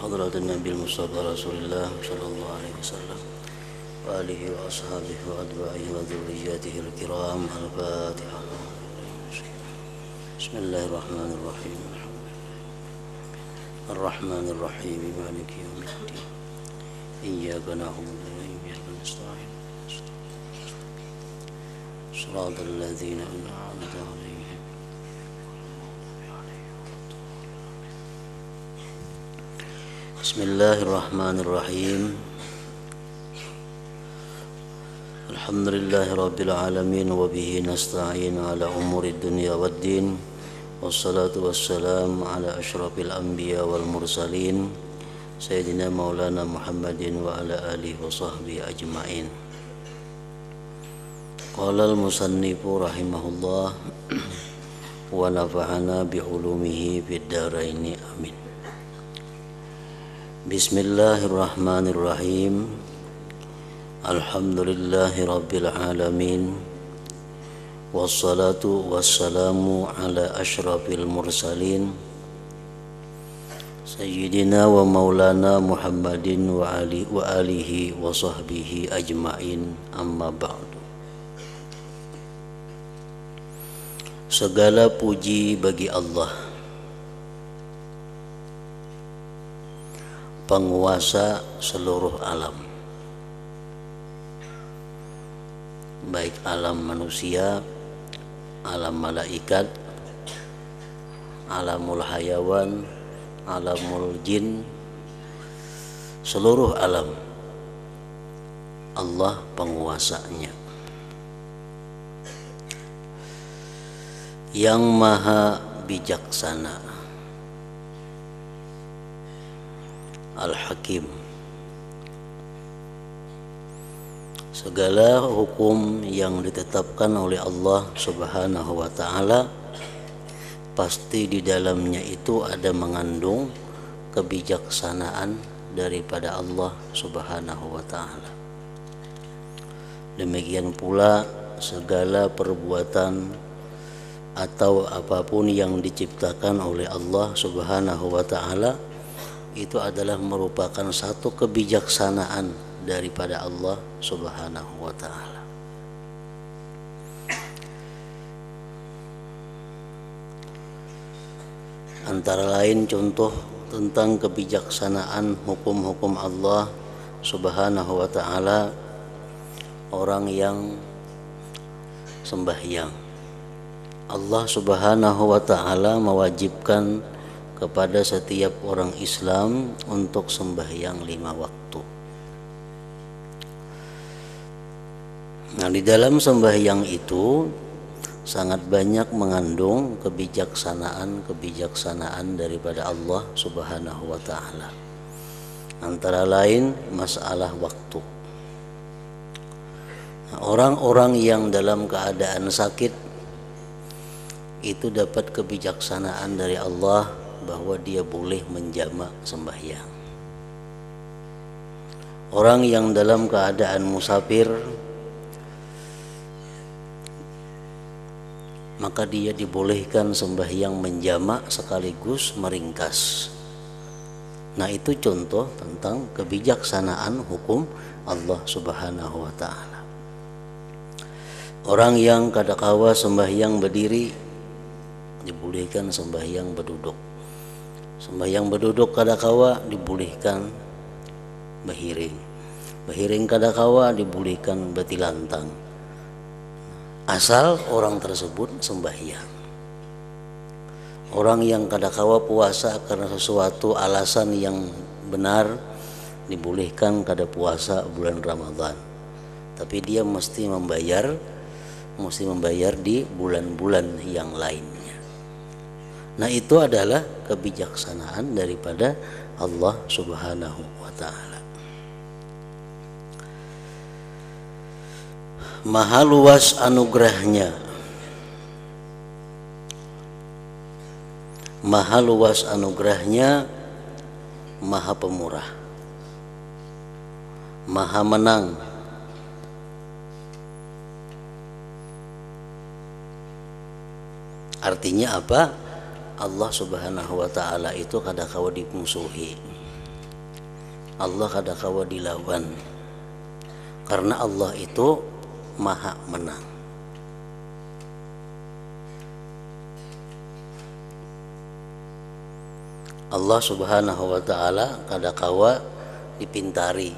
حضرة النبي المصطفى رسول الله صلى الله عليه وسلم وآله وأصحابه وأتباعه وذرياته الكرام. الفاتحة. بسم الله الرحمن الرحيم. الرحمن الرحيم مالك يوم الدين. إياك نعبد وإياك نستعين. صراط الذين أنعمت عليهم. بسم الله الرحمن الرحيم. الحمد لله رب العالمين وبه نستعين على أمور الدنيا والدين والصلاة والسلام على أشرف الأنبياء والمرسلين سيدنا مولانا محمد وعلى آله وصحبه أجمعين. قال المصنف رحمه الله ونفعنا بعلومه في الدارين آمين. Bismillahirrahmanirrahim. Alhamdulillahi rabbil alamin. Wassalatu wassalamu ala ashrafil mursalin Sayyidina wa maulana Muhammadin wa alihi wa sahbihi ajma'in. Amma ba'du. Segala puji bagi Allah, penguasa seluruh alam, baik alam manusia, alam malaikat, alamul hayawan, alamul jin, seluruh alam Allah penguasanya, yang maha bijaksana, Al-Hakim. Segala hukum yang ditetapkan oleh Allah Subhanahu wa ta'ala pasti di dalamnya itu ada mengandung kebijaksanaan daripada Allah Subhanahu wa ta'ala. Demikian pula segala perbuatan atau apapun yang diciptakan oleh Allah Subhanahu wa ta'ala itu adalah merupakan satu kebijaksanaan daripada Allah Subhanahu wa ta'ala. Antara lain contoh tentang kebijaksanaan hukum-hukum Allah Subhanahu wa ta'ala, orang yang sembahyang. Allah Subhanahu wa ta'ala mewajibkan kepada setiap orang Islam untuk sembahyang 5 waktu. Nah, di dalam sembahyang itu sangat banyak mengandung kebijaksanaan daripada Allah Subhanahu wa ta'ala. Antara lain masalah waktu. Nah, orang-orang yang dalam keadaan sakit itu dapat kebijaksanaan dari Allah bahwa dia boleh menjamak sembahyang. Orang yang dalam keadaan musafir, maka dia dibolehkan sembahyang menjamak sekaligus meringkas. Nah, itu contoh tentang kebijaksanaan hukum Allah Subhanahu wa ta'ala. Orang yang kadangkala sembahyang berdiri dibolehkan sembahyang berduduk. Sembahyang berduduk kadangkala dibolehkan berhiring. Berhiring kadangkala dibolehkan bertilantang. Asal orang tersebut sembahyang. Orang yang kadangkala puasa karena sesuatu alasan yang benar dibolehkan kada puasa bulan Ramadan. Tapi dia mesti membayar di bulan-bulan yang lainnya. Nah, itu adalah kebijaksanaan daripada Allah Subhanahu wa ta'ala. Maha luas anugerahnya, maha luas anugerahnya, maha pemurah, maha menang. Artinya apa? Allah Subhanahu wa ta'ala itu kadangkala dimusuhi. Allah kada kawa dilawan, karena Allah itu maha menang. Allah subhanahu wa ta'ala kada kawa dipintari,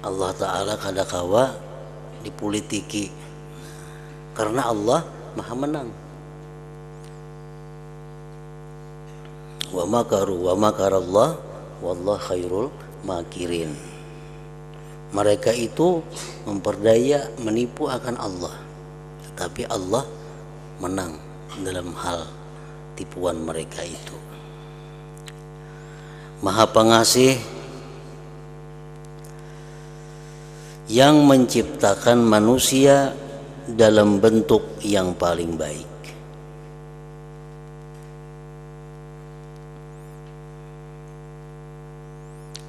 Allah ta'ala kada kawa dipolitiki, karena Allah maha menang. Wa makaru wa makarallah wallahu khairul makirin. Mereka itu memperdaya, menipu akan Allah, tetapi Allah menang dalam hal tipuan mereka itu. Maha Pengasih yang menciptakan manusia dalam bentuk yang paling baik.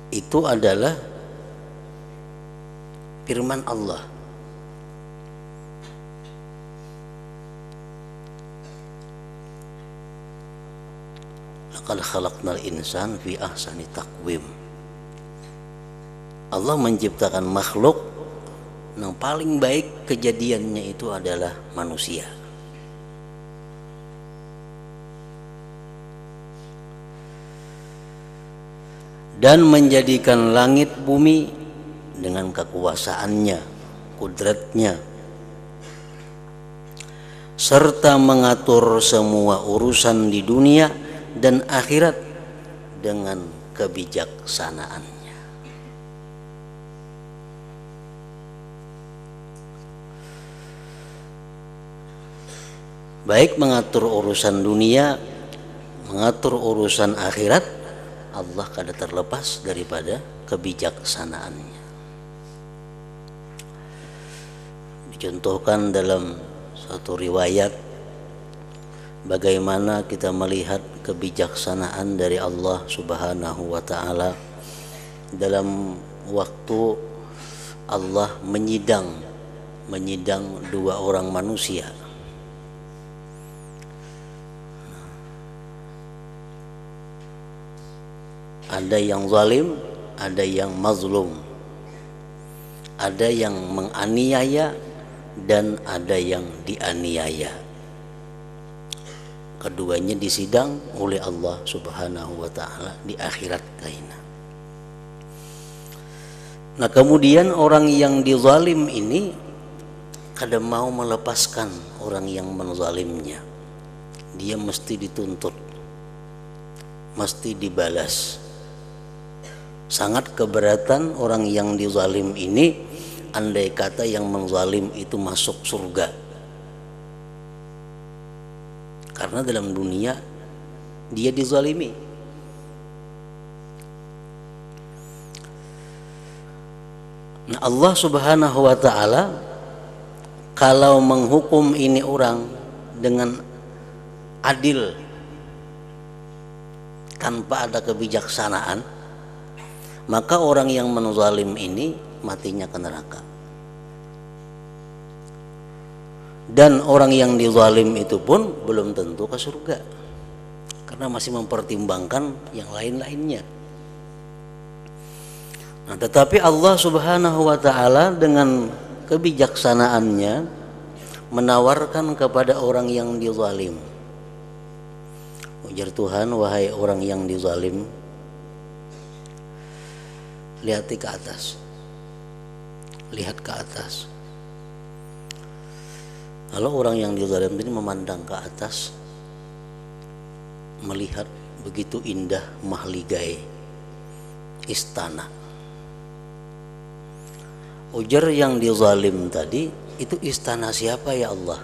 Itu adalah firman Allah. Laqad khalaqnal insana fi ahsani taqwim. Allah menciptakan makhluk yang paling baik, kejadiannya itu adalah manusia. Dan menjadikan langit bumi dengan kekuasaannya, kudratnya, serta mengatur semua urusan di dunia dan akhirat dengan kebijaksanaannya. Baik mengatur urusan dunia, mengatur urusan akhirat, Allah kada terlepas daripada kebijaksanaannya. Dicontohkan dalam satu riwayat bagaimana kita melihat kebijaksanaan dari Allah Subhanahu wa ta'ala dalam waktu Allah menyidang dua orang manusia. Ada yang zalim, ada yang mazlum, ada yang menganiaya dan ada yang dianiaya. Keduanya disidang oleh Allah Subhanahu wa ta'ala di akhirat kaina. Nah, kemudian orang yang dizalim ini kada mau melepaskan orang yang menzalimnya. Dia mesti dituntut, mesti dibalas. Sangat keberatan orang yang dizalim ini, andai kata yang menzalim itu masuk surga, karena dalam dunia dia dizalimi. Nah, Allah Subhanahu wa ta'ala kalau menghukum ini orang dengan adil tanpa ada kebijaksanaan, maka orang yang menzalim ini matinya ke neraka. Dan orang yang dizalim itu pun belum tentu ke surga, karena masih mempertimbangkan yang lain-lainnya. Nah, tetapi Allah Subhanahu wa ta'ala dengan kebijaksanaannya menawarkan kepada orang yang dizalim. Ujar Tuhan, wahai orang yang dizalim, lihat ke atas, lihat ke atas. Kalau orang yang dizalim ini memandang ke atas, melihat begitu indah mahligai istana. Ujar yang dizalim tadi, itu istana siapa ya Allah?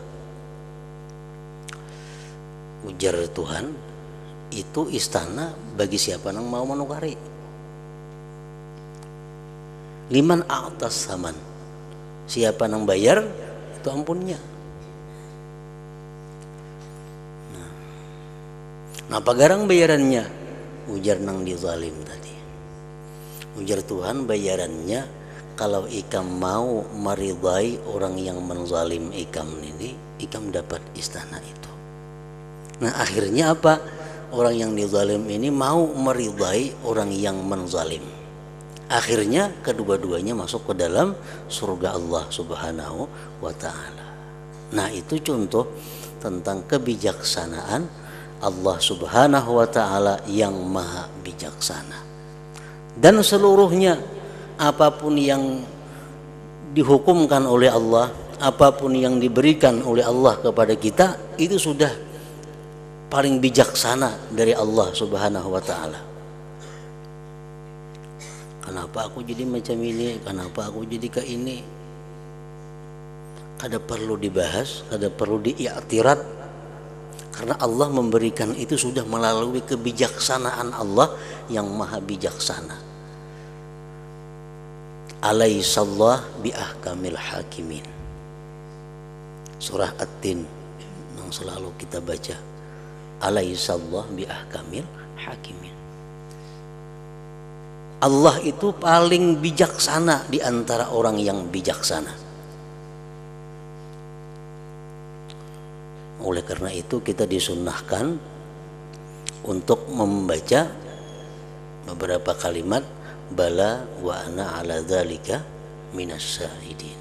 Ujar Tuhan, itu istana bagi siapa yang mau menukari. Liman a'tas saman, siapa yang bayar itu ampunnya. Nah, pagarang bayarannya? Ujar nang dizalim tadi. Ujar Tuhan, bayarannya kalau ikam mau meridai orang yang menzalim ikam ini, ikam dapat istana itu. Nah, akhirnya apa? orang yang dizalim ini mau meridai orang yang menzalim. Akhirnya kedua-duanya masuk ke dalam surga Allah Subhanahu wa ta'ala. Nah, itu contoh tentang kebijaksanaan Allah Subhanahu wa ta'ala yang maha bijaksana. Dan seluruhnya apapun yang dihukumkan oleh Allah, apapun yang diberikan oleh Allah kepada kita, itu sudah paling bijaksana dari Allah Subhanahu wa ta'ala. Kenapa aku jadi macam ini? Kenapa aku jadi kayak ini? Kada perlu dibahas, kada perlu diiktirat, karena Allah memberikan itu sudah melalui kebijaksanaan Allah yang maha bijaksana. Alaihissallah biahkamil hakimin. Surah At-Tin yang selalu kita baca. Alaihissallah biahkamil hakimin. Allah itu paling bijaksana di antara orang yang bijaksana. Oleh karena itu kita disunnahkan untuk membaca beberapa kalimat bala wa ana ala dzalika minas syahidin.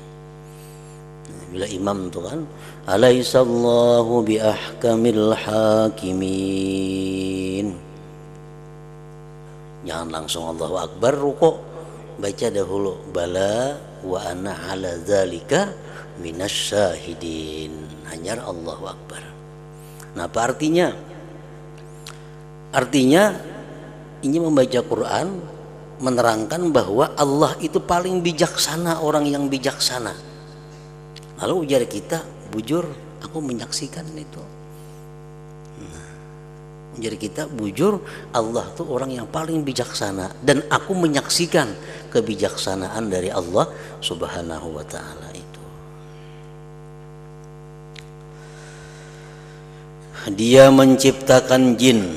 Bila imam itu kan alaihissallahu bi ahkamil hakimin, jangan langsung Allahu Akbar ruku, baca dahulu bala wa ana ala dzalika minas syahidin, hanyar Allahu Akbar. Nah, apa artinya? Artinya ini membaca Quran menerangkan bahwa Allah itu paling bijaksana orang yang bijaksana. Lalu ujar kita, bujur aku menyaksikan itu. Nah, ujar kita, bujur Allah tuh orang yang paling bijaksana dan aku menyaksikan kebijaksanaan dari Allah Subhanahu wa ta'ala itu. Dia menciptakan jin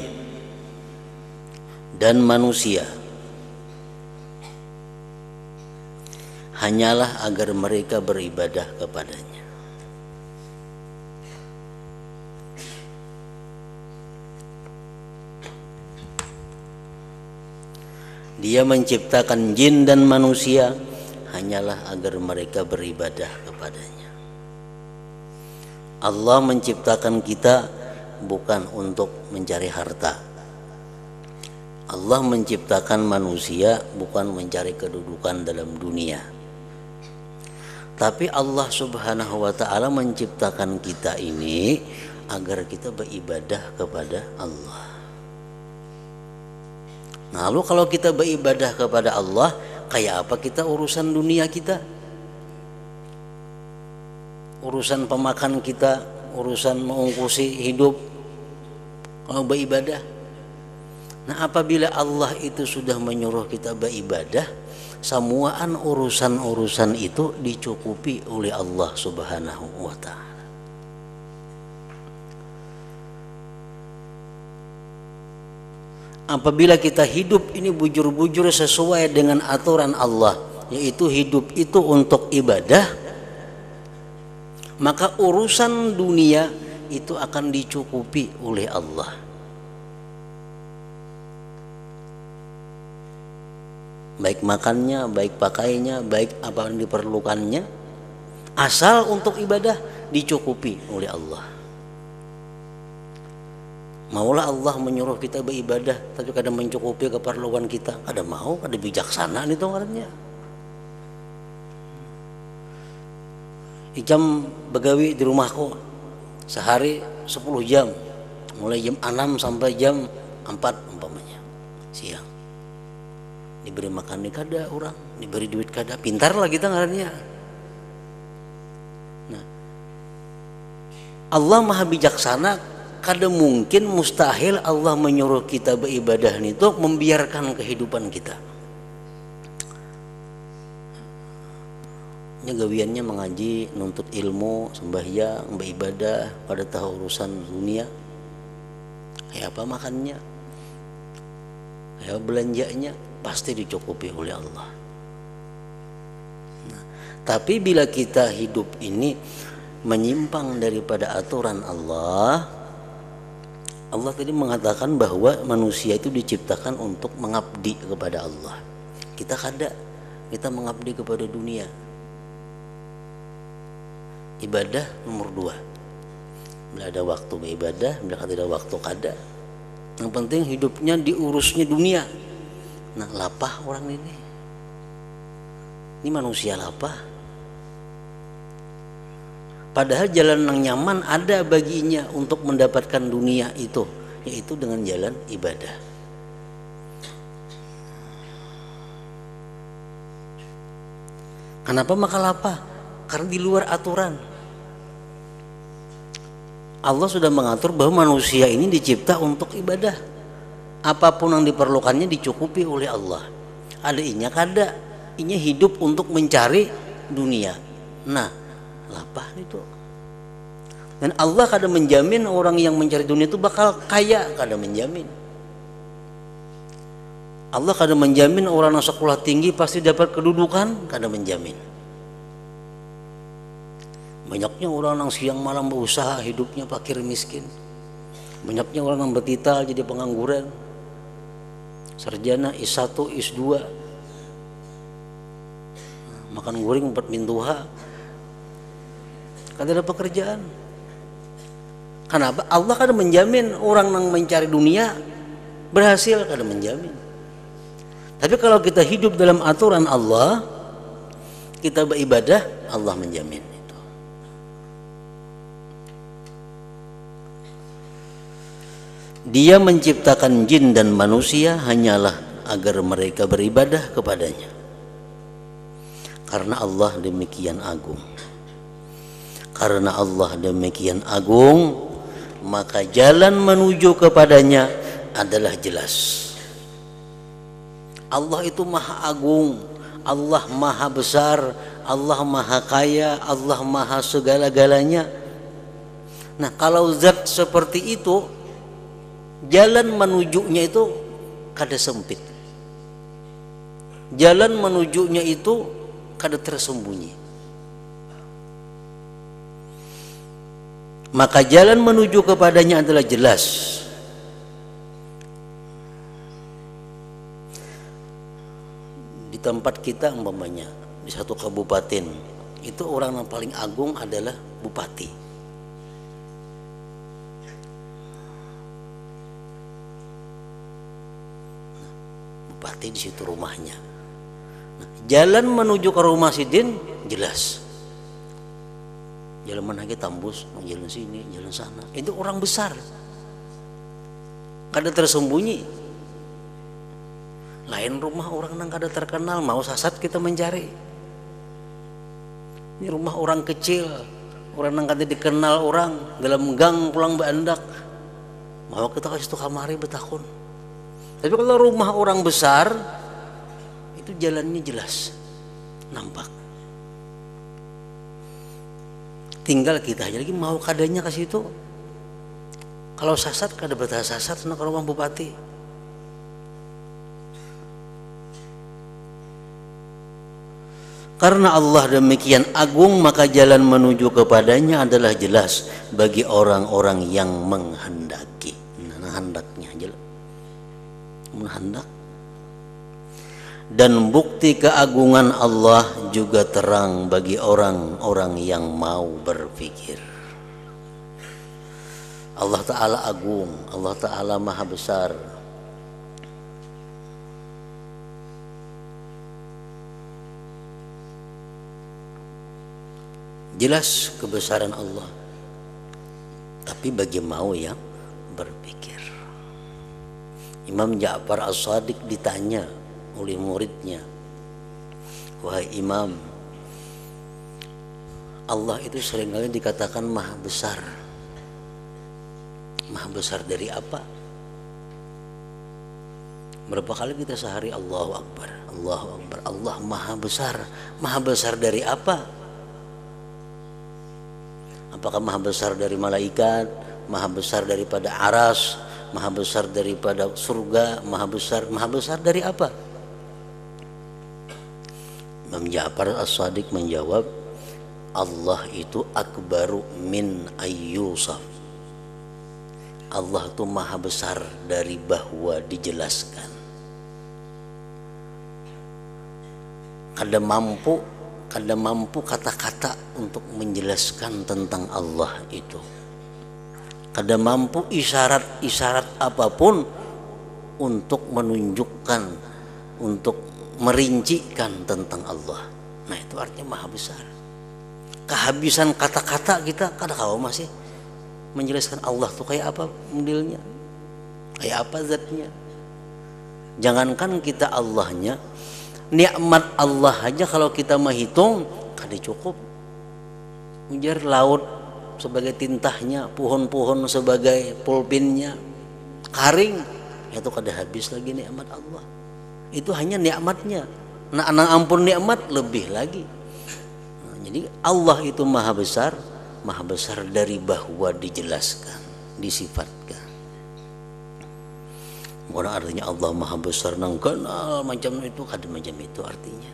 dan manusia hanyalah agar mereka beribadah kepadanya. Dia menciptakan jin dan manusia hanyalah agar mereka beribadah kepadanya. Allah menciptakan kita bukan untuk mencari harta. Allah menciptakan manusia bukan mencari kedudukan dalam dunia. Tapi Allah Subhanahu wa ta'ala menciptakan kita ini agar kita beribadah kepada Allah. Nah, lalu kalau kita beribadah kepada Allah, kayak apa kita urusan dunia kita? Urusan pemakan kita, urusan mengungkusi hidup, kalau beribadah. Nah, apabila Allah itu sudah menyuruh kita beribadah, semuaan urusan-urusan itu dicukupi oleh Allah Subhanahu wa ta'ala. Apabila kita hidup ini bujur-bujur sesuai dengan aturan Allah, yaitu hidup itu untuk ibadah, maka urusan dunia itu akan dicukupi oleh Allah. Baik makannya, baik pakainya, baik apa yang diperlukannya, asal untuk ibadah dicukupi oleh Allah. Maulah Allah menyuruh kita beribadah, tapi kadang mencukupi keperluan kita, kada mau, kada bijaksana itu orangnya. Jam begawi di rumahku sehari 10 jam, mulai jam 6 sampai jam 4 umpamanya siang. Diberi makan nih kada orang, diberi duit kada, pintar lah kita ngarannya. Nah, Allah maha bijaksana, kada mungkin, mustahil Allah menyuruh kita beribadah itu membiarkan kehidupan kita. Ini gawiannya mengaji, nuntut ilmu, sembahyang, beribadah, pada tahu urusan dunia. Kayak apa makannya, kayak belanjanya, pasti dicukupi oleh Allah. Nah, tapi bila kita hidup ini menyimpang daripada aturan Allah Allah tadi mengatakan bahwa manusia itu diciptakan untuk mengabdi kepada Allah. Kita kada, kita mengabdi kepada dunia. Ibadah nomor 2. Bila ada waktu beribadah, bila kada ada waktu kada. Yang penting hidupnya diurusnya dunia. Nah, lapah orang ini. Ini manusia lapah. Padahal jalan yang nyaman ada baginya untuk mendapatkan dunia itu, yaitu dengan jalan ibadah. Kenapa maka lapah? Karena di luar aturan. Allah sudah mengatur bahwa manusia ini dicipta untuk ibadah. Apapun yang diperlukannya dicukupi oleh Allah. Ada inya kada, inya hidup untuk mencari dunia. Nah, lapah itu. Dan Allah kada menjamin orang yang mencari dunia itu bakal kaya, kada menjamin. Allah kada menjamin orang yang sekolah tinggi pasti dapat kedudukan, kada menjamin. Banyaknya orang yang siang malam berusaha hidupnya fakir miskin. Banyaknya orang yang bertital jadi pengangguran. Sarjana S1, S2. Makan goreng 4 mintuha. Kada ada pekerjaan. Kenapa? Allah kada menjamin orang yang mencari dunia berhasil, kada menjamin. Tapi kalau kita hidup dalam aturan Allah, kita beribadah, Allah menjamin itu. Dia menciptakan jin dan manusia hanyalah agar mereka beribadah kepadanya. Karena Allah demikian agung. Karena Allah demikian agung, maka jalan menuju kepadanya adalah jelas. Allah itu maha agung, Allah maha besar, Allah maha kaya, Allah maha segala-galanya. Nah, kalau zat seperti itu, jalan menujunya itu kada sempit. Jalan menujunya itu kada tersembunyi. Maka jalan menuju kepadanya adalah jelas. Di tempat kita umpamanya di satu kabupaten itu orang yang paling agung adalah bupati. Bupati di situ rumahnya. Nah, jalan menuju ke rumah Sidin jelas. Jalan mana kita tembus, jalan sini, jalan sana. Itu orang besar. Kada tersembunyi. Lain rumah orang yang kada terkenal, mau sasat kita mencari. Ini rumah orang kecil, orang yang kada dikenal orang, dalam gang pulang beandak. Mau kita kasih tuh kamari betakun. Tapi kalau rumah orang besar, itu jalannya jelas, nampak. Tinggal kita aja lagi mau kadanya ke situ. Kalau sasat kada betah sasat ke rumah bupati. Karena Allah demikian agung, maka jalan menuju kepadanya adalah jelas bagi orang-orang yang menghendaki. Nah, hendaknya jelas. Menghendak. Dan bukti keagungan Allah juga terang bagi orang-orang yang mau berpikir. Allah Ta'ala agung, Allah Ta'ala maha besar. Jelas kebesaran Allah. Tapi bagi mau yang berpikir. Imam Ja'far As-Shadiq ditanya oleh muridnya, wahai Imam, Allah itu seringkali dikatakan maha besar. Maha besar dari apa? Berapa kali kita sehari Allahu Akbar, Allahu Akbar, Allah maha besar. Maha besar dari apa? Apakah maha besar dari malaikat, maha besar daripada aras, maha besar daripada surga, maha besar dari apa? Imam Ja'far As-Shadiq menjawab, Allah itu akbaru min ayyusaf. Allah itu maha besar dari bahwa dijelaskan. Kada mampu kata-kata untuk menjelaskan tentang Allah itu. Kada mampu isyarat apapun untuk menunjukkan, untuk merincikan tentang Allah. Nah itu artinya maha besar. Kehabisan kata-kata kita kada kawa masih menjelaskan Allah tuh kayak apa modelnya, kayak apa zatnya. Jangankan kita Allahnya, nikmat Allah aja kalau kita menghitung kada cukup. Ujar laut sebagai tintahnya, pohon-pohon sebagai pulpinnya, karing itu kada habis lagi nikmat Allah. Itu hanya nikmatnya. Nah ampun nikmat lebih lagi. Nah, jadi Allah itu maha besar dari bahwa dijelaskan, disifatkan. Bukan artinya Allah maha besar nang kenal macam itu, kada macam itu artinya.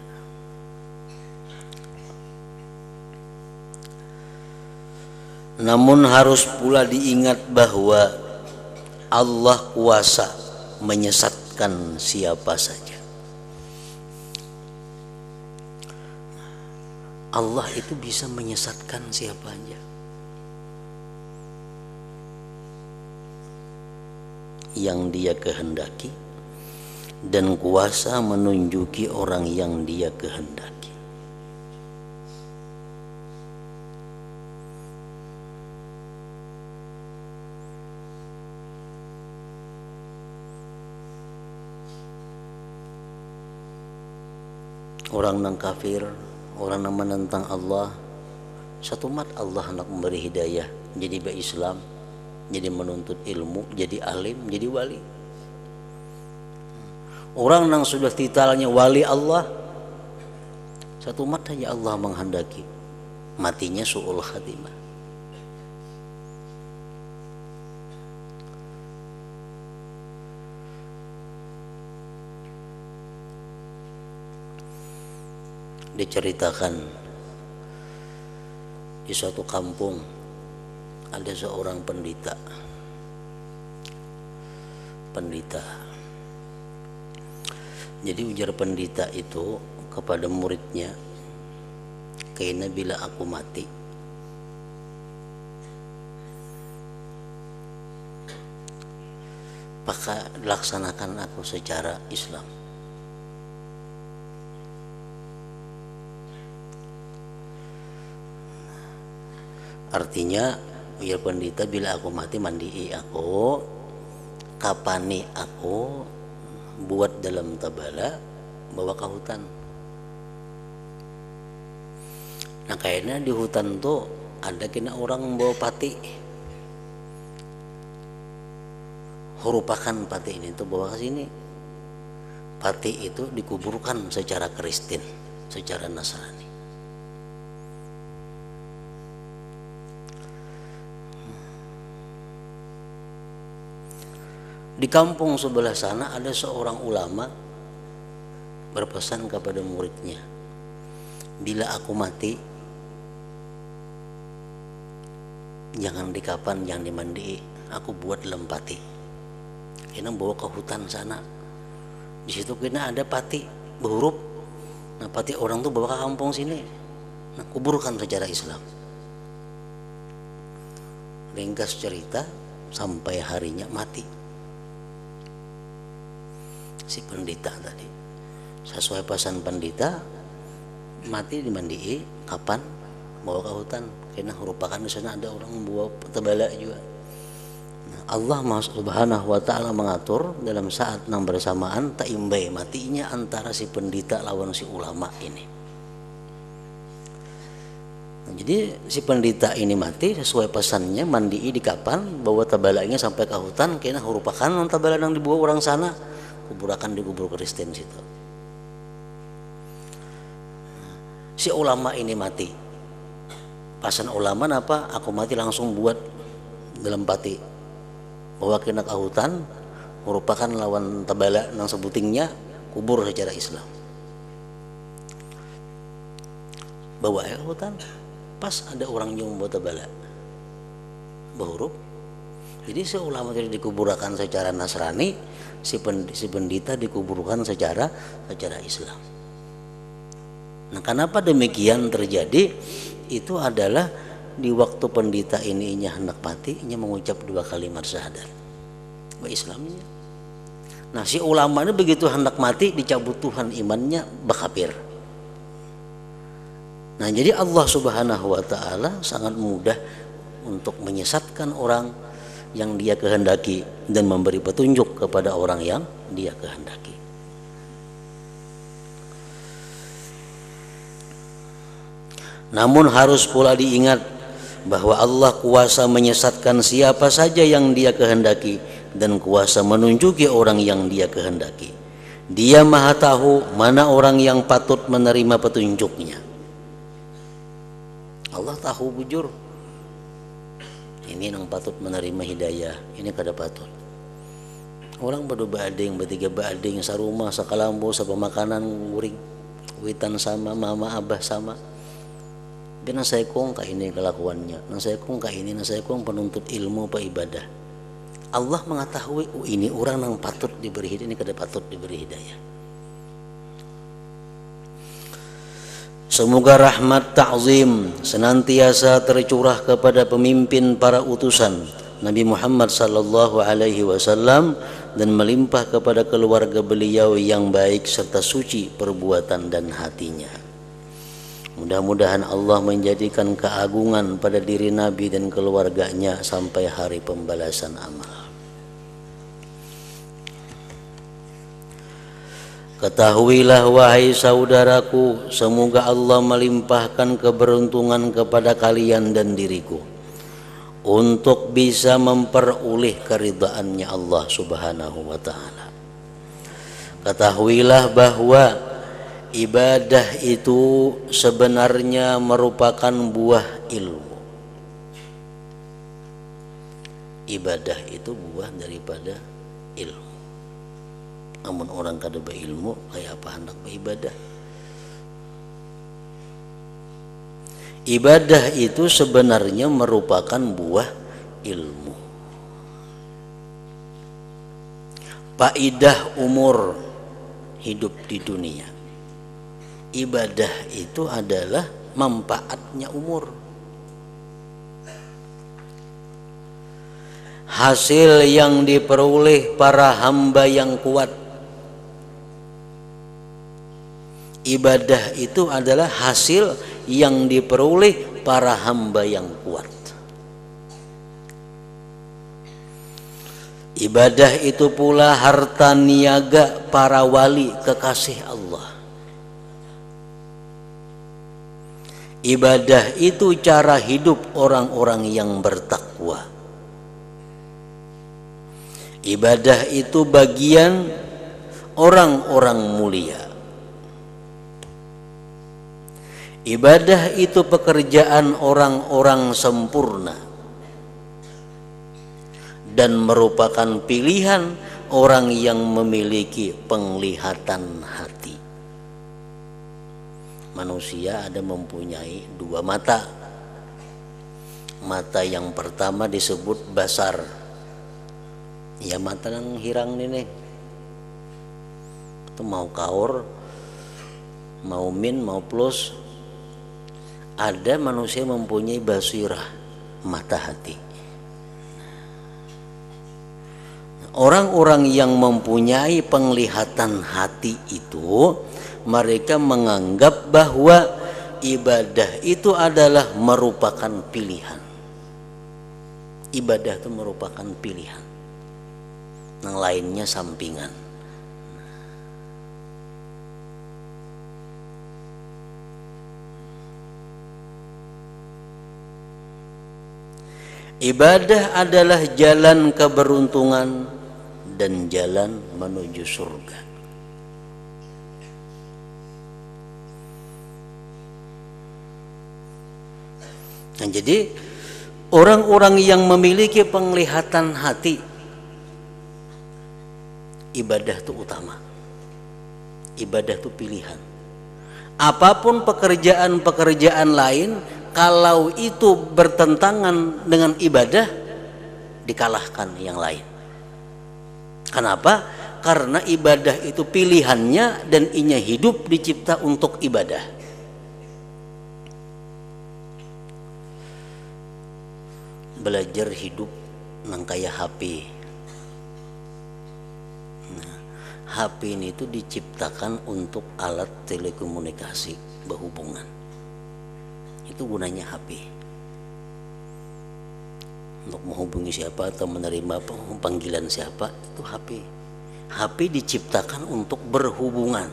Namun harus pula diingat bahwa Allah kuasa menyesatkan siapa saja. Allah itu bisa menyesatkan siapa saja yang Dia kehendaki, dan kuasa menunjuki orang yang Dia kehendaki. Orang nang kafir, orang nang menentang Allah, satu mat Allah hendak memberi hidayah jadi berislam, jadi menuntut ilmu, jadi alim, jadi wali. Orang nang sudah titelnya wali Allah, satu mat saja Allah menghendaki matinya su'ul khatimah. Diceritakan di suatu kampung ada seorang pendeta. Jadi ujar pendeta itu kepada muridnya, "Kaina bila aku mati, maka laksanakan aku secara Islam." Artinya ya pendeta, bila aku mati mandi aku, kapani aku, buat dalam tabala, bawa ke hutan. Nah kayaknya di hutan tuh ada kena orang bawa pati, hurupakan pati ini tuh bawa ke sini. Pati itu dikuburkan secara Kristen, secara Nasrani. Di kampung sebelah sana ada seorang ulama berpesan kepada muridnya, "Bila aku mati, jangan dikapan, jangan dimandi, aku buat dalam pati. Kena bawa ke hutan sana. Di situ kena ada pati berhuruf. Nah pati orang tuh bawa ke kampung sini. Nah kuburkan secara Islam." Ringkas cerita, sampai harinya mati si pendeta tadi. Sesuai pesan pendeta, mati dimandi, kapan? Bawa ke hutan. Karena merupakan di sana ada orang bawa tebala juga. Nah, Allah Subhanahu wa taala mengatur dalam saat yang bersamaan tak imbai matinya antara si pendeta lawan si ulama ini. Nah, jadi si pendeta ini mati sesuai pesannya, mandi di kapan, bawa tebalanya sampai ke hutan, karena merupakan tebala yang dibawa orang sana. Kuburakan di kubur Kristen situ. Si ulama ini mati. Pasan ulama apa? Aku mati langsung buat dalam pati. Bawa kena ke hutan, merupakan lawan tabala nang sebutingnya, kubur secara Islam. Bawa ke hutan, pas ada orang yang bawa tabala, bahuruf, Jadi si ulama tidak dikuburkan secara Nasrani, si pendeta dikuburkan secara Islam. Nah, kenapa demikian terjadi? Itu adalah di waktu pendeta ini hendak mati, mengucap 2 kalimat syahadat Islamnya. Nah, si ulama ini begitu hendak mati dicabut Tuhan imannya, berkafir. Nah, jadi Allah Subhanahu wa taala sangat mudah untuk menyesatkan orang yang Dia kehendaki dan memberi petunjuk kepada orang yang Dia kehendaki. Namun harus pula diingat bahwa Allah kuasa menyesatkan siapa saja yang Dia kehendaki dan kuasa menunjuki orang yang Dia kehendaki. Dia Maha tahu mana orang yang patut menerima petunjuknya. Allah tahu bujur ini yang patut menerima hidayah, ini kada patut. Orang badu bading, bertiga bading, sarumah, sakalambo, sama makanan guring, witan sama, mama abah sama. Bina saya kong ka ini kelakuannya, nang saya kong ka ini, nang saya kong penuntut ilmu apa ibadah. Allah mengetahui ini orang yang patut diberi hidayah, ini kada patut diberi hidayah. Semoga rahmat ta'zim senantiasa tercurah kepada pemimpin para utusan Nabi Muhammad sallallahu alaihi wasallam dan melimpah kepada keluarga beliau yang baik serta suci perbuatan dan hatinya. Mudah-mudahan Allah menjadikan keagungan pada diri Nabi dan keluarganya sampai hari pembalasan amal. Ketahuilah wahai saudaraku, semoga Allah melimpahkan keberuntungan kepada kalian dan diriku untuk bisa memperoleh keridhaannya Allah Subhanahu wa taala. Ketahuilah bahwa ibadah itu sebenarnya merupakan buah ilmu. Ibadah itu buah daripada ilmu. Namun orang kada berilmu, kayak apa hendak beribadah? Ibadah itu sebenarnya merupakan buah ilmu. Faidah umur hidup di dunia. Ibadah itu adalah manfaatnya umur. Hasil yang diperoleh para hamba yang kuat. Ibadah itu adalah hasil yang diperoleh para hamba yang kuat. Ibadah itu pula harta niaga para wali kekasih Allah. Ibadah itu cara hidup orang-orang yang bertakwa. Ibadah itu bagian orang-orang mulia. Ibadah itu pekerjaan orang-orang sempurna dan merupakan pilihan orang yang memiliki penglihatan hati. Manusia ada mempunyai 2 mata. Mata yang pertama disebut basar. Ya, mata yang hirang ini. Itu mau kaur, mau min, mau plus. Ada manusia mempunyai basirah, mata hati. Orang-orang yang mempunyai penglihatan hati itu, mereka menganggap bahwa ibadah itu adalah merupakan pilihan. Ibadah itu merupakan pilihan. Yang lainnya sampingan. Ibadah adalah jalan keberuntungan dan jalan menuju surga. Nah, jadi orang-orang yang memiliki penglihatan hati, ibadah itu utama. Ibadah itu pilihan. Apapun pekerjaan-pekerjaan lain, kalau itu bertentangan dengan ibadah, dikalahkan yang lain. Kenapa? Karena ibadah itu pilihannya dan inya hidup dicipta untuk ibadah. Belajar hidup nang kaya HP. Nah, HP ini itu diciptakan untuk alat telekomunikasi berhubungan. Itu gunanya HP. Untuk menghubungi siapa atau menerima panggilan siapa, itu HP. HP diciptakan untuk berhubungan.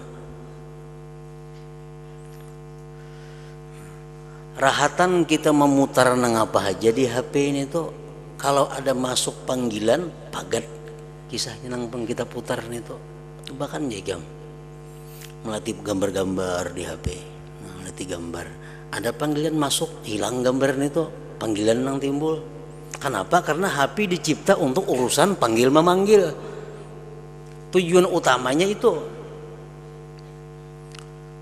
Rahatan kita memutar nang apa aja di HP ini tuh, kalau ada masuk panggilan pagat kisahnya nang pun kita putar nih tuh, bahkan jegam melatih gambar-gambar di HP, melatih gambar. Ada panggilan masuk hilang gambar nih tuh, panggilan nang timbul. Kenapa? Karena HP dicipta untuk urusan panggil memanggil. Tujuan utamanya itu.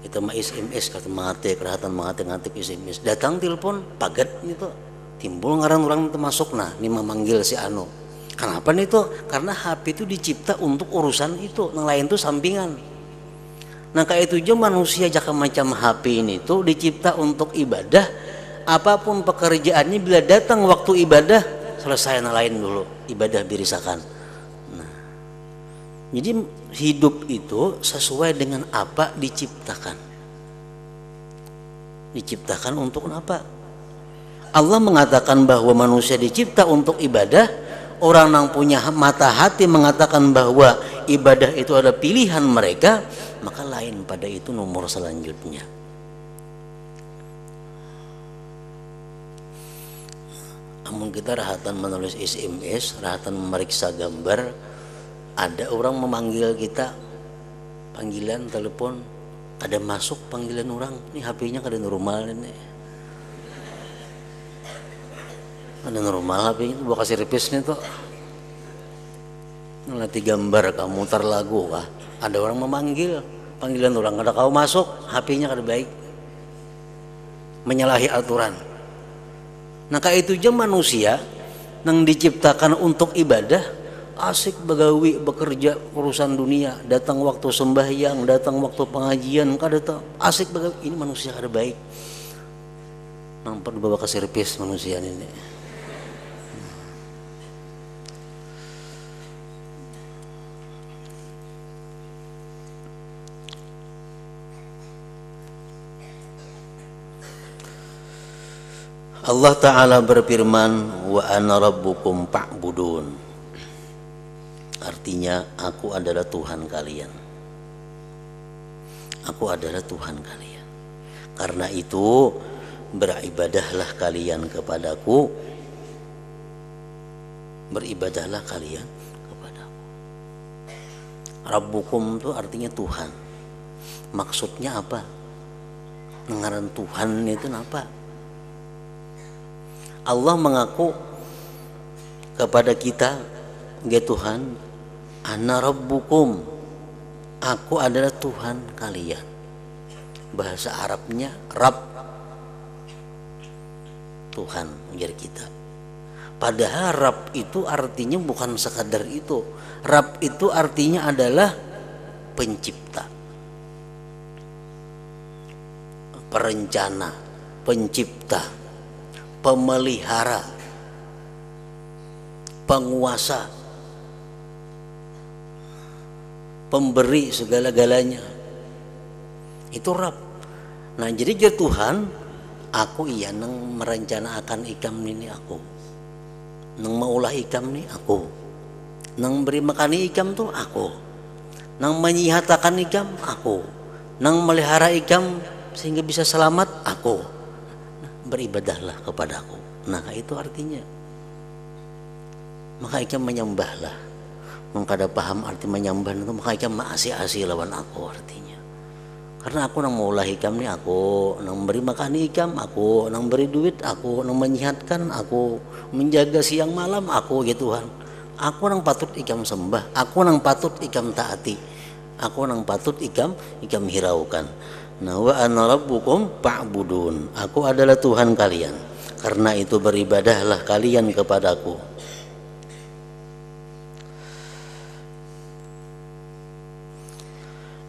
Kita mah SMS kata mengatik, kerahatan mengatik SMS. Datang telepon pagat itu timbul ngaran orang itu masuk, nah ini memanggil si anu. Kenapa nih tuh? Karena HP itu dicipta untuk urusan itu, yang lain tuh sampingan. Nah kayak itu aja manusia jaka macam HP ini tuh dicipta untuk ibadah. Apapun pekerjaannya, bila datang waktu ibadah selesai yang lain dulu, ibadah dirisakan. Nah, jadi hidup itu sesuai dengan apa diciptakan. Diciptakan untuk apa? Allah mengatakan bahwa manusia dicipta untuk ibadah. Orang yang punya mata hati mengatakan bahwa ibadah itu ada pilihan mereka, maka lain pada itu nomor selanjutnya. Namun kita rahatan menulis SMS, rahatan memeriksa gambar, ada orang memanggil kita, panggilan telepon, ada masuk panggilan orang, ini HP-nya kada normal ini. Ada normal HP-nya, buat kasih repis nih tuh. Ngelatih gambar, kamu mutar lagu kah? Ada orang memanggil, panggilan orang, kada kau masuk, HP-nya kada baik. Menyalahi aturan. Nah kayak itu aja manusia yang diciptakan untuk ibadah, asik begawi bekerja urusan dunia, datang waktu sembahyang, datang waktu pengajian, kada tahu asik begawi. Ini manusia kada baik. Nampak dibawa ke servis manusia ini. Allah Ta'ala berfirman, wa ana rabbukum fa'budun. Artinya aku adalah Tuhan kalian. Aku adalah Tuhan kalian. Karena itu beribadahlah kalian kepadaku. Beribadahlah kalian kepadaku. Rabbukum itu artinya Tuhan. Maksudnya apa? Ngaran Tuhan itu apa? Allah mengaku kepada kita, ya Tuhan, ana rabbukum, aku adalah Tuhan kalian. Bahasa Arabnya Rabb, Tuhan ujar kita. Padahal Rabb itu artinya bukan sekadar itu. Rabb itu artinya adalah pencipta, perencana, pencipta, pemelihara, penguasa, pemberi segala-galanya. Itu Rabb. Nah jadi dia Tuhan, aku iya nang merencanakan ikam ini aku, nang maulah ikam nih aku, nang beri makani ikam tuh aku, nang menyihatakan ikam aku, nang melihara ikam sehingga bisa selamat aku. Beribadahlah kepadaku. Nah itu artinya, maka ikam menyembahlah. Mengkada paham arti menyembah itu, maka ikam maasi-asi lawan aku artinya. Karena aku nang maulah ikam nih aku, nang beri makan ikam aku, nang beri duit aku, nang menyihatkan aku, menjaga siang malam aku, ya Tuhan. Aku nang patut ikam sembah, aku nang patut ikam taati, aku nang patut ikam hiraukan. Nah wa ana rabbukum fa'budun, aku adalah Tuhan kalian. Karena itu beribadahlah kalian kepadaku.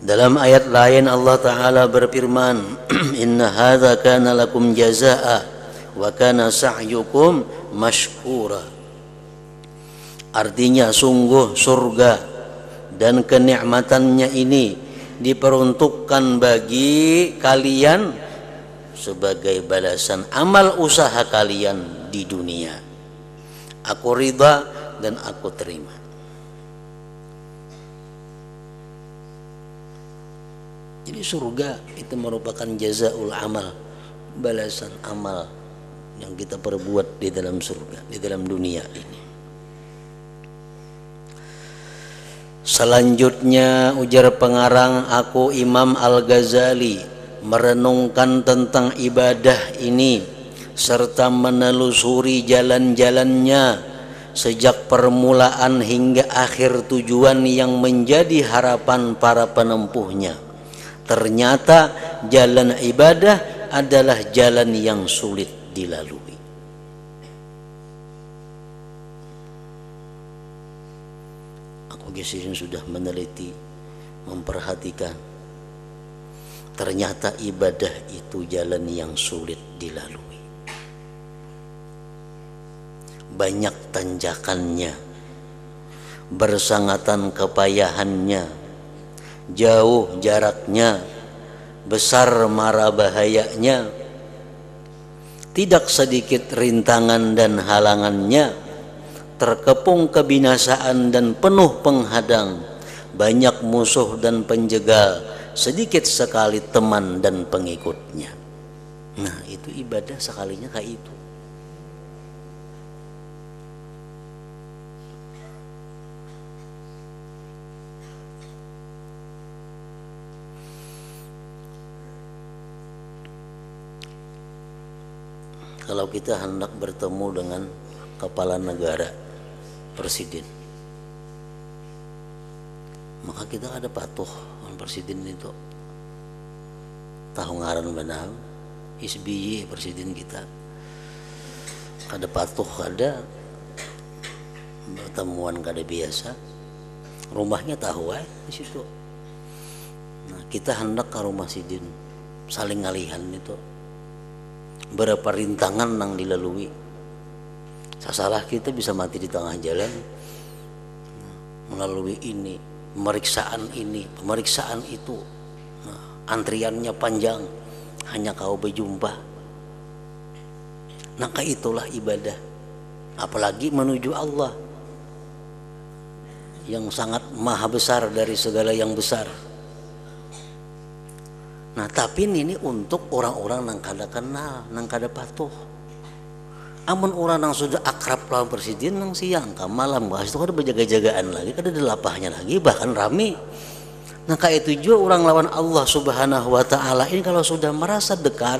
Dalam ayat lain Allah Ta'ala berfirman, Inna hadza kana lakum jazaa'a wa kana sa'yukum mashkura. Artinya sungguh surga dan kenikmatannya ini diperuntukkan bagi kalian sebagai balasan amal usaha kalian di dunia. Aku ridha dan aku terima. Jadi surga itu merupakan jazaul amal, balasan amal yang kita perbuat di dalam surga, di dalam dunia ini. Selanjutnya ujar pengarang, aku Imam Al-Ghazali merenungkan tentang ibadah ini serta menelusuri jalan-jalannya sejak permulaan hingga akhir tujuan yang menjadi harapan para penempuhnya. Ternyata jalan ibadah adalah jalan yang sulit dilalui. Aku gesinin sudah meneliti, memperhatikan. Ternyata ibadah itu jalan yang sulit dilalui. Banyak tanjakannya, bersangatan kepayahannya, jauh jaraknya, besar mara bahayanya, tidak sedikit rintangan dan halangannya, terkepung kebinasaan dan penuh penghadang, banyak musuh dan penjegal, sedikit sekali teman dan pengikutnya. Nah, itu ibadah sekalinya kayak itu. Kalau kita hendak bertemu dengan kepala negara, presiden, maka kita ada patuh dengan presiden itu. Tahu ngaran benar, SBY presiden kita. Kada patuh, kada pertemuan kada biasa. Rumahnya tahu di situ. Nah, kita hendak ke rumah sidin, saling ngalihan itu. Berapa rintangan yang dilalui. Salah kita bisa mati di tengah jalan melalui ini, pemeriksaan ini, pemeriksaan itu. Nah, antriannya panjang, hanya kau berjumpa. Maka itulah ibadah. Apalagi menuju Allah yang sangat maha besar dari segala yang besar. Nah, tapi ini untuk orang-orang yang kada kenal, yang kada patuh. Amun orang yang sudah akrab lawan presiden yang siang ke malam, bahas itu kada berjaga-jagaan lagi, kada ada lapahnya lagi, bahkan rame. Nah, kayak itu juga orang lawan Allah Subhanahu wa Ta'ala ini kalau sudah merasa dekat,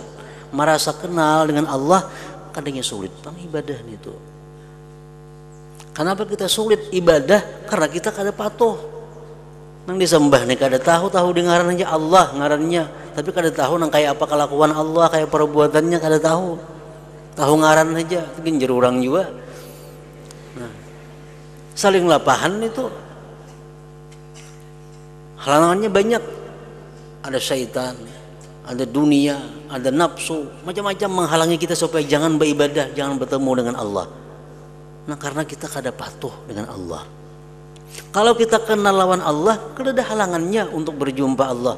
merasa kenal dengan Allah, kadangnya sulit bang ibadah itu. Kenapa kita sulit ibadah? Karena kita kada patuh. Nang disembah nih kada tahu dengaran aja Allah ngarannya, tapi kada tahu nang kayak apa kelakuan Allah, kayak perbuatannya kada tahu. Tahu ngaran aja, ginjer orang juga. Nah, saling lapahan itu. Halangannya banyak. Ada syaitan, ada dunia, ada nafsu, macam-macam menghalangi kita supaya jangan beribadah, jangan bertemu dengan Allah. Nah, karena kita kada patuh dengan Allah. Kalau kita kenal lawan Allah, kada ada halangannya untuk berjumpa Allah.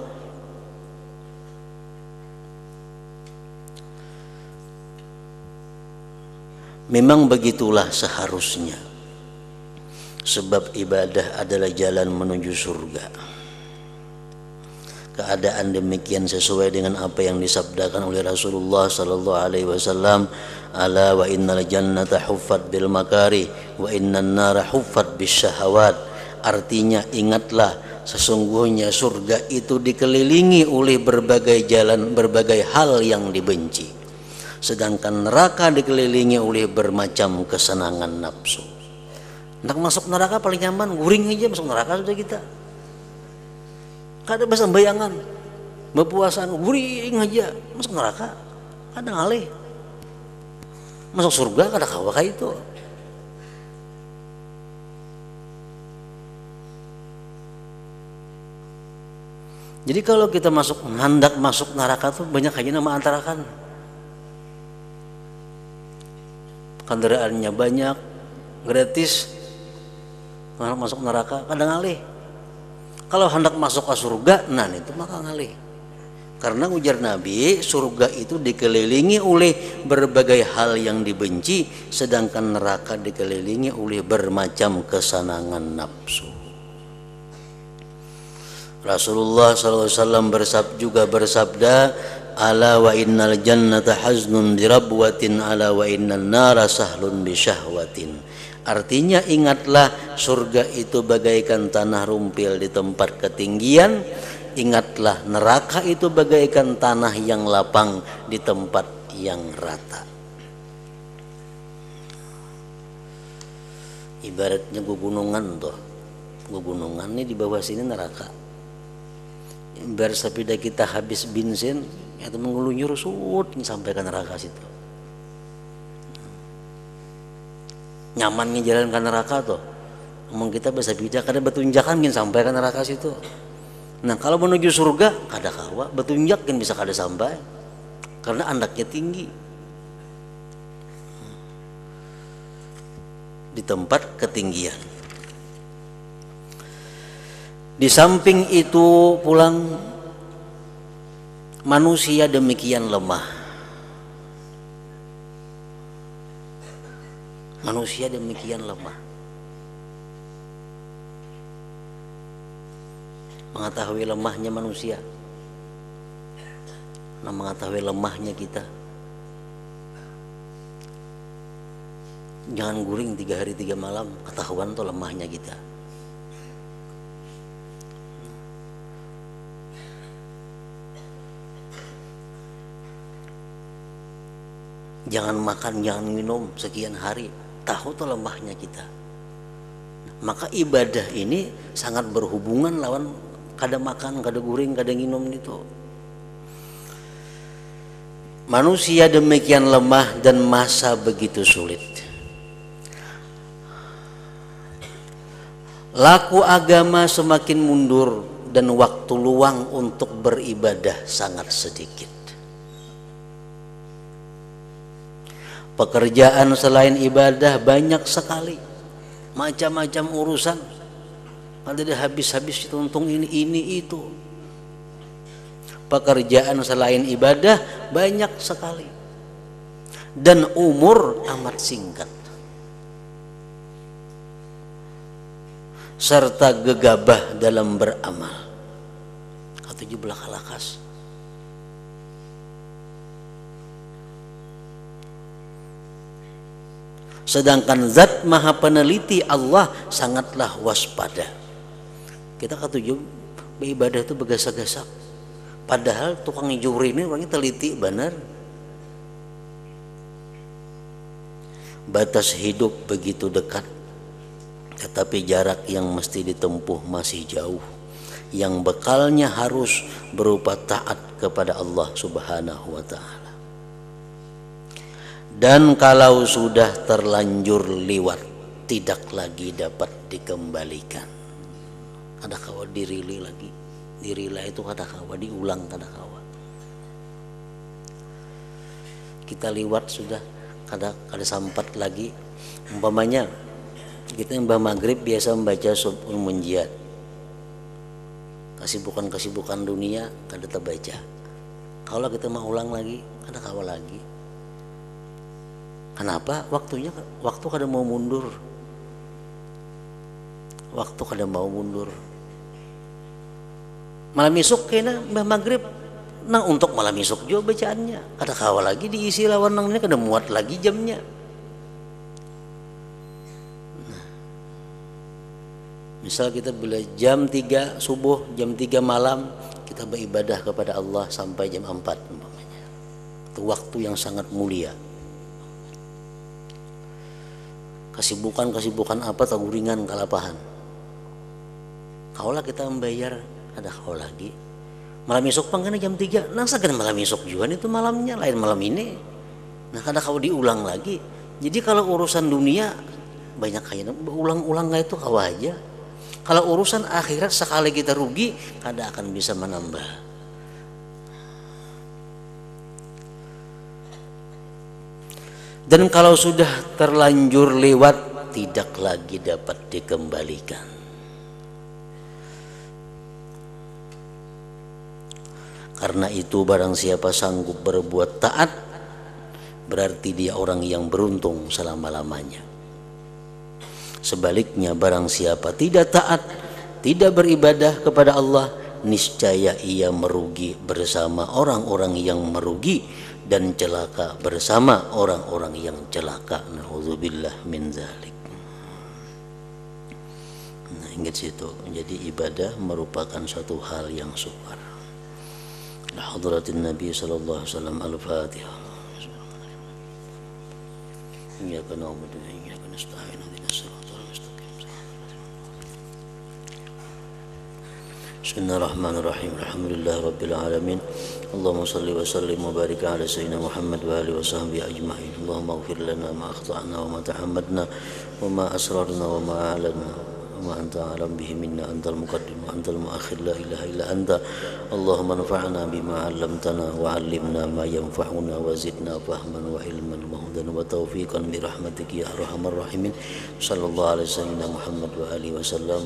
Memang begitulah seharusnya. Sebab ibadah adalah jalan menuju surga. Keadaan demikian sesuai dengan apa yang disabdakan oleh Rasulullah sallallahu alaihi wasallam, ala wa innal jannata huffat bil makari wa innan nara huffat bis syahawat. Artinya ingatlah, sesungguhnya surga itu dikelilingi oleh berbagai jalan, berbagai hal yang dibenci. Sedangkan neraka dikelilingi oleh bermacam kesenangan nafsu. Nak masuk neraka paling nyaman, guring aja masuk neraka sudah kita. Kada bahasa bayangan, berpuasaan guring aja masuk neraka, kada ngalih. Masuk surga kada kawa kayak itu. Jadi kalau kita hendak masuk neraka tuh banyak aja nama antarakan. Kendaraannya banyak, gratis. Kalau masuk neraka kadang ngalih. Kalau hendak masuk ke surga, nah itu maka ngalih. Karena ujar Nabi, surga itu dikelilingi oleh berbagai hal yang dibenci, sedangkan neraka dikelilingi oleh bermacam kesenangan nafsu. Rasulullah SAW juga bersabda, ala wa innal jannata haznun dirabwatin ala wa innal nara sahlun bisyahwatin. Artinya ingatlah surga itu bagaikan tanah rumpil di tempat ketinggian, ingatlah neraka itu bagaikan tanah yang lapang di tempat yang rata. Ibaratnya gunungan tuh, gunungan ini di bawah sini neraka. Ibarat sepeda kita habis bensin, itu mengelunyur sampai ke neraka situ. Nyamannya jalan ke neraka tuh. Emang kita bisa bijak kada betunjakan sampai ke neraka situ. Nah kalau menuju surga kada kawa betunjak bisa kada sampai karena andaknya tinggi di tempat ketinggian. Di samping itu pulang manusia demikian lemah. Manusia demikian lemah. Mengetahui lemahnya manusia, nah mengetahui lemahnya kita. Jangan guring 3 hari 3 malam, ketahuan tuh lemahnya kita. Jangan makan, jangan minum sekian hari, tahu tuh lemahnya kita. Maka ibadah ini sangat berhubungan lawan kada makan, kada guring, kada minum itu. Manusia demikian lemah dan masa begitu sulit. Laku agama semakin mundur dan waktu luang untuk beribadah sangat sedikit. Pekerjaan selain ibadah banyak sekali, macam-macam urusan. Ada habis-habis untung ini itu. Pekerjaan selain ibadah banyak sekali, dan umur amat singkat, serta gegabah dalam beramal. Kata belaka lakas. Sedangkan zat maha peneliti Allah sangatlah waspada. Kita ketujuh beribadah itu begasak-gasak. Padahal tukang juri ini orangnya teliti benar. Batas hidup begitu dekat, tetapi jarak yang mesti ditempuh masih jauh. Yang bekalnya harus berupa taat kepada Allah Subhanahu wa ta'ala. Dan kalau sudah terlanjur liwat, tidak lagi dapat dikembalikan. Kada kawa dirili lagi. Dirila itu kada kawa diulang, kada kawa. Kita liwat sudah kada sampat lagi. Umpamanya kita yang maghrib biasa membaca subul munjiat. Kesibukan dunia kada terbaca. Kalau kita mau ulang lagi, kada kawa lagi. Kenapa? Waktu kada mau mundur. Waktu kada mau mundur. Malam isuk kena mbah maghrib nang untuk malam isuk juga bacaannya. Kada kawa lagi diisi lawan nang ini kada muat lagi jamnya. Nah, misal kita bila jam 3 subuh, jam 3 malam kita beribadah kepada Allah sampai jam 4 umpamanya. Itu waktu yang sangat mulia. Kesibukan apa taguringan kalapahan. Kaulah kita membayar, ada kau lagi. Malam esok pang jam 3. Nang sagan malam esok juga itu malamnya lain malam ini. Nah kada kau diulang lagi. Jadi kalau urusan dunia banyak kaya ulang-ulang itu kau aja. Kalau urusan akhirat sekali kita rugi, kada akan bisa menambah. Dan kalau sudah terlanjur lewat, tidak lagi dapat dikembalikan. Karena itu barang siapa sanggup berbuat taat, berarti dia orang yang beruntung selama-lamanya. Sebaliknya barang siapa tidak taat, tidak beribadah kepada Allah, niscaya ia merugi bersama orang-orang yang merugi dan celaka bersama orang-orang yang celaka. Nauzubillah min dzalik. Nah, ingat situ. Jadi ibadah merupakan suatu hal yang sukar. Hadratin Nabi sallallahu alaihi wasallam. Al-Fatihah. Iyyaka na'budu wa iyyaka nasta'in. Ihdinas siratal mustaqim. Bismillahirrahmanirrahim. Alhamdulillah rabbil alamin. Allahumma salli wa sallim wa barik ala sayyidina Muhammad wa alihi wa sahbihi ajma'in. Allahumma ighfir lana ma akhta'na wa ma tahammadna wa ma asrarna wa ma a'lanna wa anta alam bihi minna, antal muqaddim wa antal muakhir, la ilaha illa anta. Allahumma anfa'na bima 'allamtana wa 'allimna ma yanfa'una wa zidna fahman wa ilman wa hudan wa taufiqan bi rahmatika ya arhamar rahimin. Sallallahu alaihi wasallam Muhammad wa alihi wasallam.